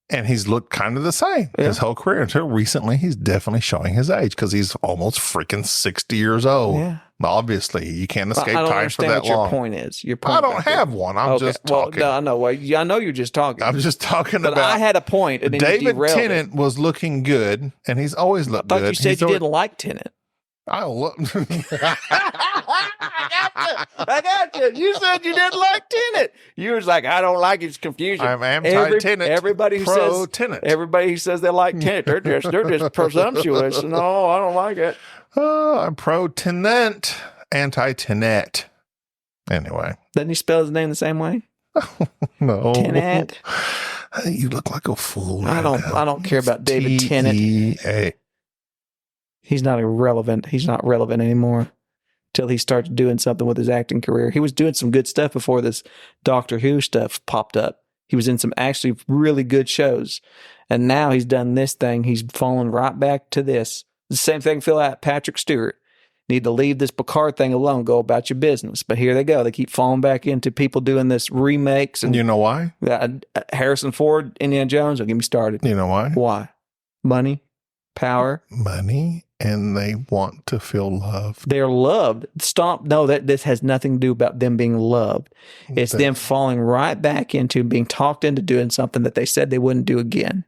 And he's looked kind of the same his whole career until recently. He's definitely showing his age because he's almost freaking 60 years old. Yeah. Obviously, you can't escape I don't time for understand that what your long. point is. Your point I don't have one. I'm just talking. Well, no, I know you're just talking. I'm just talking but about. I had a point, and then you David derailed it. Tennant was looking good, and he's always looked I thought good. you said He's you always- didn't like Tenet. I love. I got you. You said you didn't like Tenet. You was like, I don't like it's confusion. I'm anti-Tenet. Everybody who pro says Tenet. Everybody who says they like Tenet, they're just presumptuous. No, I don't like it. I'm pro Tennant, anti-Tenet. Anyway, Doesn't he spell his name the same way? no. Tenet. You look like a fool. I don't care about David Tennant. T-E-A. He's not irrelevant. He's not relevant anymore till he starts doing something with his acting career. He was doing some good stuff before this Doctor Who stuff popped up. He was in some actually really good shows. And now he's done this thing. He's fallen right back to this. The same thing, Phil, at Patrick Stewart. Need to leave this Picard thing alone. Go about your business. But here they go. They keep falling back into people doing this remakes. And You know why? Harrison Ford, Indiana Jones. Don't get me started. You know why? Why? Money? Power? Money, and they want to feel loved. They're loved. Stop. No, this has nothing to do about them being loved. It's them falling right back into being talked into doing something that they said they wouldn't do again.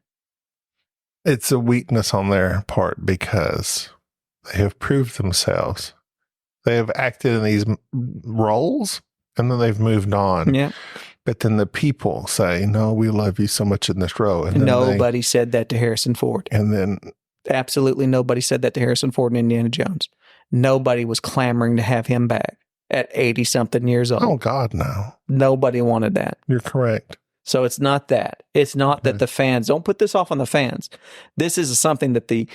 It's a weakness on their part because they have proved themselves. They have acted in these roles and then they've moved on. Yeah. But then the people say, no, we love you so much in this role. And then Nobody said that to Harrison Ford. And then Absolutely nobody said that to Harrison Ford and Indiana Jones. Nobody was clamoring to have him back at 80-something years old. oh God, no. Nobody wanted that. You're correct. So it's not that. It's not that the fans, don't put this off on the fans. This is something that the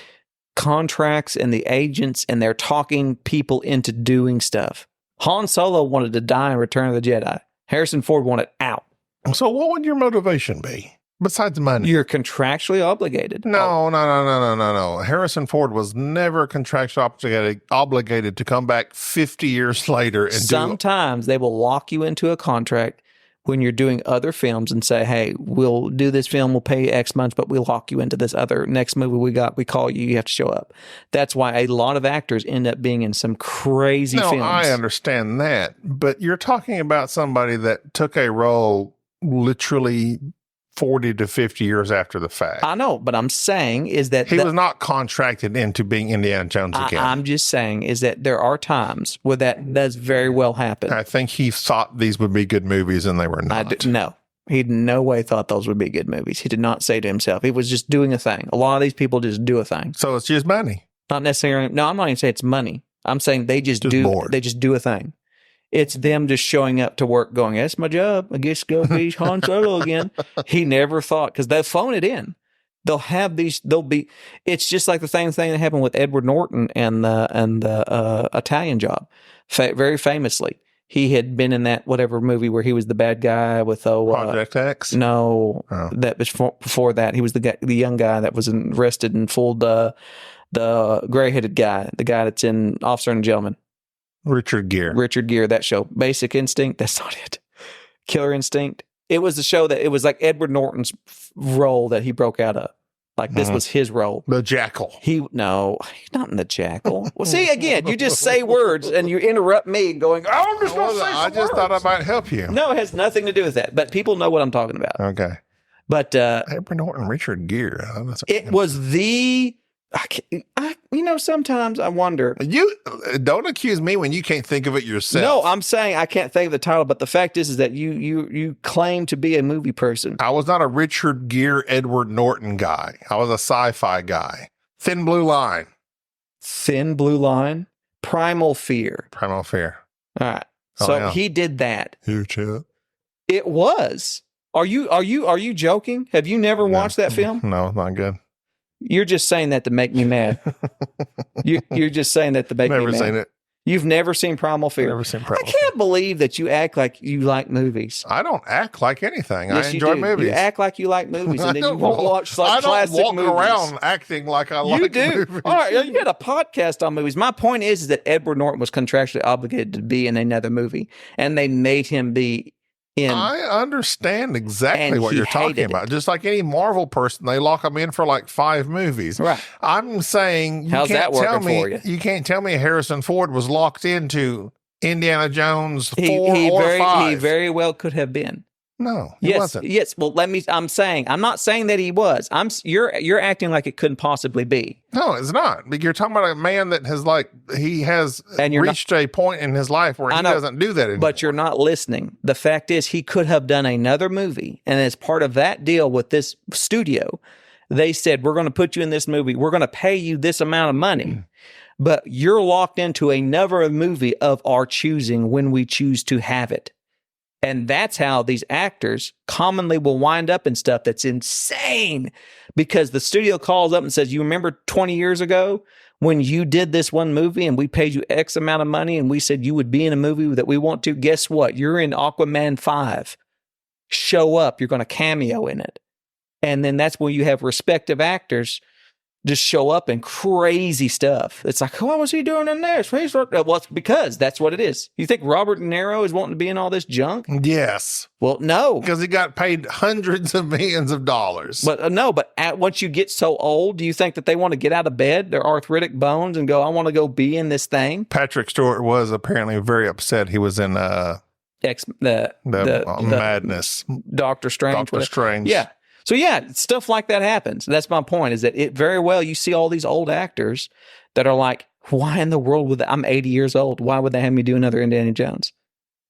contracts and the agents and they're talking people into doing stuff. Han Solo wanted to die in Return of the Jedi. Harrison Ford wanted out. So what would your motivation be besides money? You're contractually obligated. No. Harrison Ford was never contractually obligated to come back 50 years later and Sometimes they will lock you into a contract when you're doing other films and say, hey, we'll do this film, we'll pay you X months, but we'll lock you into this other next movie we call you, you have to show up. That's why a lot of actors end up being in some crazy films. I understand that. But you're talking about somebody that took a role literally 40 to 50 years after the fact. I know, but I'm saying is that he was not contracted into being Indiana Jones again. I'm just saying is that there are times where that does very well happen. I think he thought these would be good movies and they were not. No. He in no way thought those would be good movies. He did not say to himself. He was just doing a thing. A lot of these people just do a thing. So it's just money. Not necessarily. No, I'm not even saying it's money. I'm saying they just do. Bored. They just do a thing. It's them just showing up to work going, that's my job. I guess go be Han Solo again. He never thought, because they'll phone it in. They'll have these, it's just like the same thing that happened with Edward Norton and the Italian Job. Very famously, he had been in that whatever movie where he was the bad guy with Project X? No, that was before that. He was the young guy that was arrested and fooled the gray-headed guy, the guy that's in Officer and Gentleman. Richard Gere, that show. Basic Instinct, that's not it. Killer Instinct. It was the show that, it was like Edward Norton's role that he broke out of. Like this was his role. The Jackal. He's not in the Jackal. Well, see, again, you just say words and you interrupt me going, I'm just going to say I just thought I might help you. No, it has nothing to do with that. But people know what I'm talking about. Okay. But Edward Norton, Richard Gere. It was the... sometimes I wonder. You don't accuse me when you can't think of it yourself. No, I'm saying I can't think of the title, but the fact is that you claim to be a movie person. I was not a Richard Gere, Edward Norton guy. I was a sci-fi guy. Thin Blue Line. Primal Fear. All right. So he did that. Here, Chip. It was. Are you joking? Have you never watched that film? No, not good. You're just saying that to make me mad. You're just saying that to make me mad. Never seen it. You've never seen Primal Fear? Never seen Primal I can't believe that you act like you like movies. I don't act like anything. Yes, I enjoy movies. You act like you like movies, and then you won't watch like classic movies. I don't walk around acting like I like movies. All right, you had a podcast on movies. My point is that Edward Norton was contractually obligated to be in another movie, and they made him be I understand exactly And what he you're talking hated about. it. Just like any Marvel person, they lock them in for like 5 movies. Right. I'm saying, How's that working for you? You can't tell me Harrison Ford was locked into Indiana Jones 4 He or very 5. he very well could have been. No, he wasn't. Yes. Well, I'm not saying that he was. You're acting like it couldn't possibly be. No, it's not. But you're talking about a man that has And you're reached a point in his life where he doesn't do that anymore. But you're not listening. The fact is, he could have done another movie, and as part of that deal with this studio, they said, "We're going to put you in this movie. We're going to pay you this amount of money, but you're locked into another movie of our choosing when we choose to have it." And that's how these actors commonly will wind up in stuff that's insane, because the studio calls up and says, "You remember 20 years ago when you did this one movie and we paid you X amount of money and we said you would be in a movie that we want to? Guess what? You're in Aquaman 5. Show up. You're going to cameo in it." And then that's when you have respective actors just show up in crazy stuff. It's like, what was he doing in there? Well, it's because that's what it is. You think Robert De Niro is wanting to be in all this junk? Yes. Well, no. Because he got paid hundreds of millions of dollars. But no, but once you get so old, do you think that they want to get out of bed, their arthritic bones, and go, I want to go be in this thing? Patrick Stewart was apparently very upset he was in the Madness. Doctor Strange. Doctor Strange. Yeah. So yeah, stuff like that happens. That's my point, is that it very well, you see all these old actors that are like, why in the world would I'm 80 years old. Why would they have me do another Indiana Jones?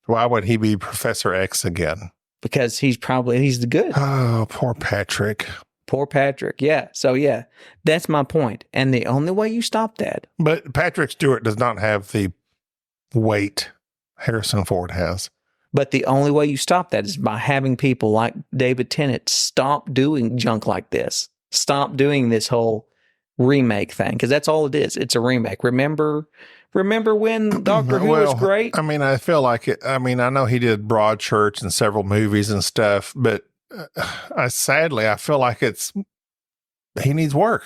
Why would he be Professor X again? Because he's the good. Oh, poor Patrick. Poor Patrick. Yeah. So yeah, that's my point. And the only way you stop that. But Patrick Stewart does not have the weight Harrison Ford has. But the only way you stop that is by having people like David Tennant stop doing junk like this. Stop doing this whole remake thing, because that's all it is. It's a remake. Remember when Doctor Who was great? I mean, I feel like it. I mean, I know he did Broadchurch and several movies and stuff, but sadly, I feel like he needs work.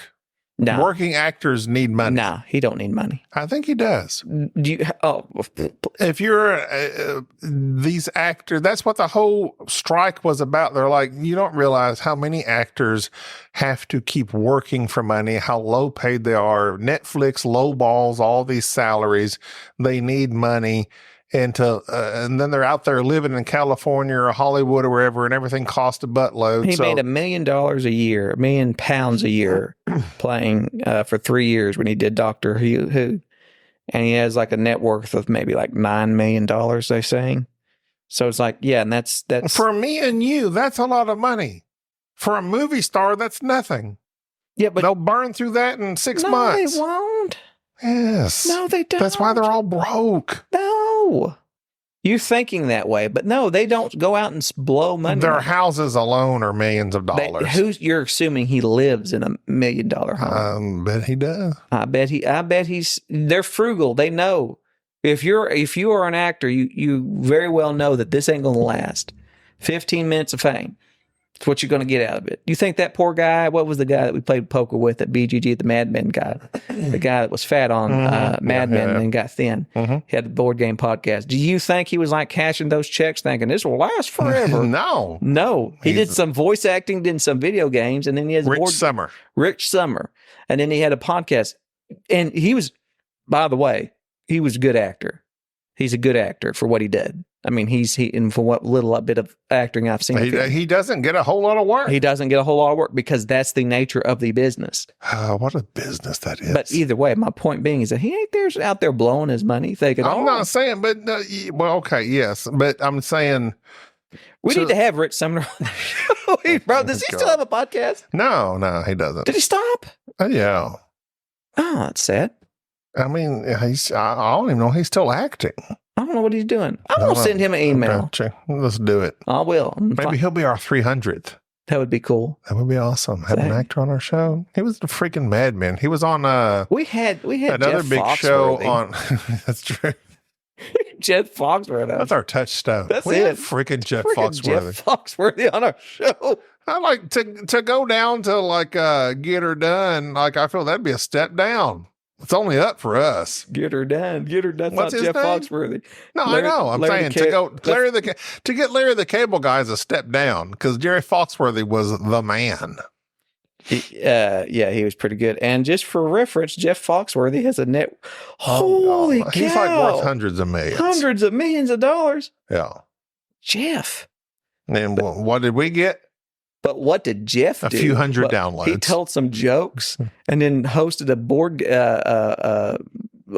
No. Working actors need money. No, he don't need money. I think he does. If you're these actors, that's what the whole strike was about. They're like, you don't realize how many actors have to keep working for money, how low paid they are. Netflix lowballs all these salaries. They need money. And then they're out there living in California or Hollywood or wherever, and everything costs a buttload. He made $1 million a year, £1 million a year, playing for 3 years when he did Doctor Who, and he has like a net worth of maybe like $9 million. They're saying, so it's like, yeah, and that's for me and you, that's a lot of money. For a movie star, that's nothing. Yeah, but they'll burn through that in 6 months. They won't. Yes. No, they don't. That's why they're all broke. No. You're thinking that way, but no, they don't go out and blow money. Their houses alone are millions of dollars. You're assuming he lives in $1 million home? Bet he does. I bet they're frugal. They know. If you are an actor, you very well know that this ain't gonna last. 15 minutes of fame. It's what you're going to get out of it. You think that poor guy, what was the guy that we played poker with at BGG, the Mad Men guy? The guy that was fat on Mad Men and then got thin. He had the board game podcast. Do you think he was like cashing those checks thinking this will last forever? No. He did some voice acting, did some video games, and then he has Rich Summer. And then he had a podcast. And he was, by the way, he was a good actor. He's a good actor for what he did. I mean, and for what little bit of acting I've seen. He doesn't get a whole lot of work. He doesn't get a whole lot of work because that's the nature of the business. What a business that is. But either way, my point being is that he ain't out there blowing his money thinking, I'm not saying, but okay, yes. But I'm saying. We need to have Rich Sumner on the show. Bro, does he still have a podcast? No, he doesn't. Did he stop? Yeah. Oh, that's sad. I mean, I don't even know he's still acting. I don't know what he's doing. I'm going to send him an email. Let's do it. I will. Maybe he'll be our 300th. That would be cool. That would be awesome. Have an actor on our show. He was the freaking Mad Men. He was on we had another Jeff big Foxworthy. show on. That's true. Jeff Foxworthy. That's our touchstone. That's we it. Have freaking Jeff Foxworthy. Jeff Foxworthy on our show. I like to go down to like Get Her Done. Like I feel that'd be a step down. It's only up for us. Get her done. Get her done. What's That's his not Jeff name? Foxworthy. No, I know. I'm saying to get Larry the Cable Guy is a step down because Jerry Foxworthy was the man. Yeah, he was pretty good. And just for reference, Jeff Foxworthy has a net. Holy cow! He's like worth hundreds of millions. Hundreds of millions of dollars. Yeah. Jeff. And what did we get? But what did Jeff do? A few hundred downloads. He told some jokes and then hosted a board. Are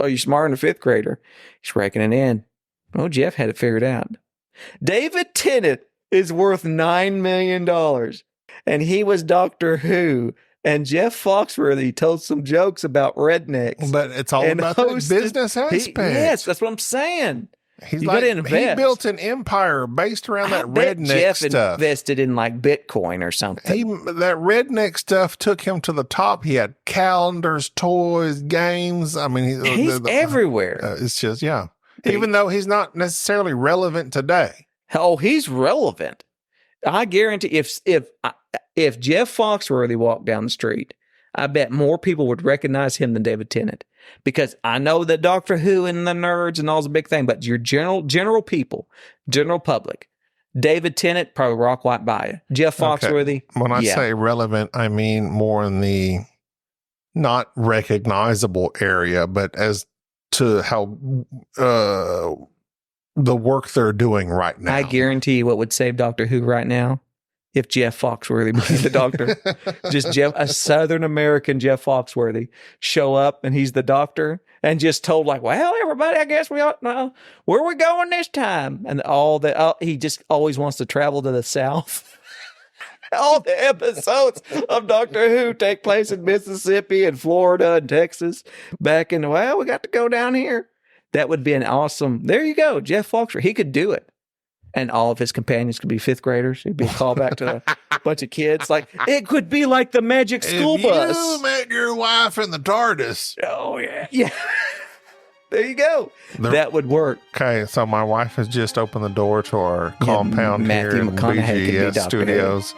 you smarter than a fifth grader? He's raking it in. Oh, Jeff had it figured out. David Tennant is worth $9 million. And he was Doctor Who. And Jeff Foxworthy told some jokes about rednecks. But it's all about the business aspect. Yes, that's what I'm saying. He's you like, gotta invest. he built an empire based around that redneck Jeff stuff. Invested in like Bitcoin or something. That redneck stuff took him to the top. He had calendars, toys, games. I mean, he's everywhere. It's just, yeah. Even though he's not necessarily relevant today. Oh, he's relevant. I guarantee if Jeff Foxworthy walked down the street, I bet more people would recognize him than David Tennant. Because I know that Doctor Who and the nerds and all's a big thing, but your general people, general public, David Tennant probably rock right by you. Jeff Foxworthy. Okay. When I say relevant, I mean more in the not recognizable area, but as to how the work they're doing right now. I guarantee you what would save Doctor Who right now if Jeff Foxworthy became the Doctor. Just a Southern American Jeff Foxworthy show up and he's the Doctor and just told like, well, everybody, I guess we ought know where we're going this time. And all that, he just always wants to travel to the South. All the episodes of Doctor Who take place in Mississippi and Florida and Texas. Back in, well, we got to go down here. That would be an awesome, there you go, Jeff Foxworthy. He could do it. And all of his companions could be fifth graders. It'd be a callback to a bunch of kids. Like, it could be like the Magic School Bus. You met your wife in the TARDIS. Oh, yeah. Yeah. There you go. That would work. Okay, so my wife has just opened the door to our compound Matthew here in McConaughey could be BGS Dr. Studios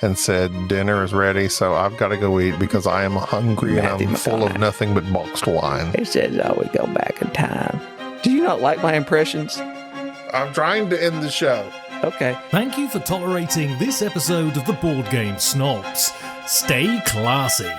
and said dinner is ready, so I've got to go eat because I am hungry Matthew and I'm full of McConaughey. nothing but boxed wine. He says, I would go back in time. Do you not like my impressions? I'm trying to end the show. Okay. Thank you for tolerating this episode of the Board Game Snobs. Stay classy.